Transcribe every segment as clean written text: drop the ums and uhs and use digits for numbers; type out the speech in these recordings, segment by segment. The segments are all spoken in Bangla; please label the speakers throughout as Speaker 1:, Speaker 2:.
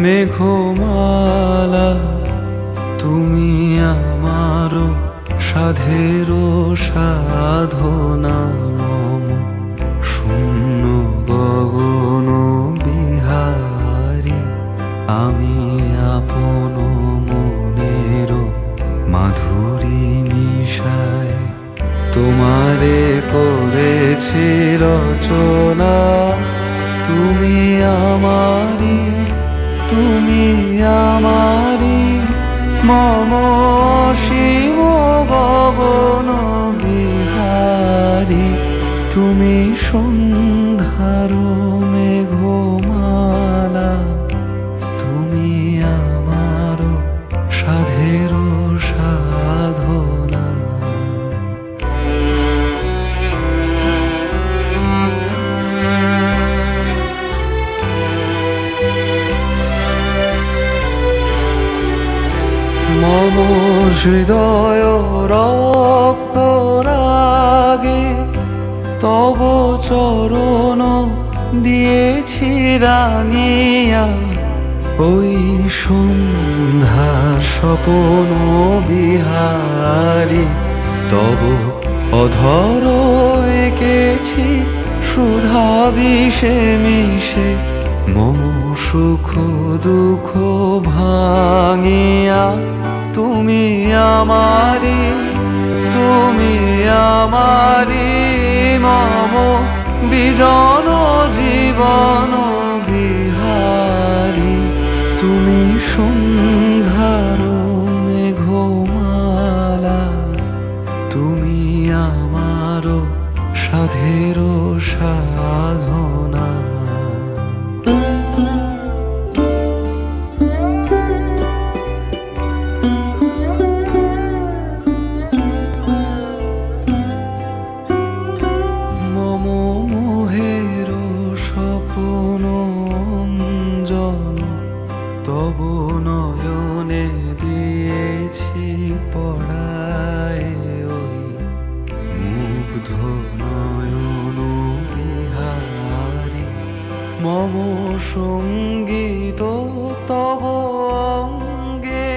Speaker 1: মেঘমালা তুমি আমারো সাধেরো সাধনা মম শূন্য গগন বিহারী আমি আপন মনের মাধুরী মিশায় তোমারে করেছি রচনা তুমি আমারি মম শিব গগন বিহারী তুমি সন্ধ্যার মেঘমালা তুমি আমার সাধের সাধনা। মম হৃদয় রক্ত রাগে তব চরণ দিয়েছি রাঙিয়া ওই সন্ধ্যা স্বপন বিহারী তব অধর এঁকেছি সুধা বিষে মিশে মম সুখ দুঃখ ভাঙিয়া তুমি আমারি মম বিজন জীবন বিহারী তুমি সন্ধ্যার মেঘমালা তুমি আমার সাধের সাধনা। মম মোহের স্বপ্ন অঞ্জন তব নয়নে দিয়েছি পড়ায় ওই মুগ্ধ নয়ন বিহারী মম সঙ্গীত তব অঙ্গে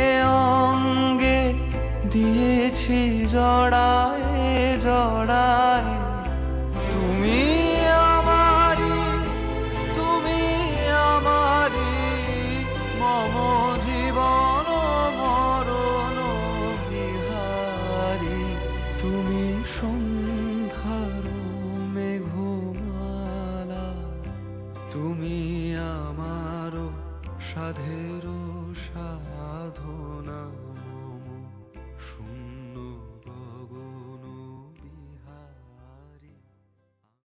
Speaker 1: অঙ্গে দিয়েছি জড়ায় জড়ায় তুমি আমারি মম জীবন মরণ বিহারী তুমি সন্ধ্যার মেঘমালা তুমি আমার সাধের সাধনা।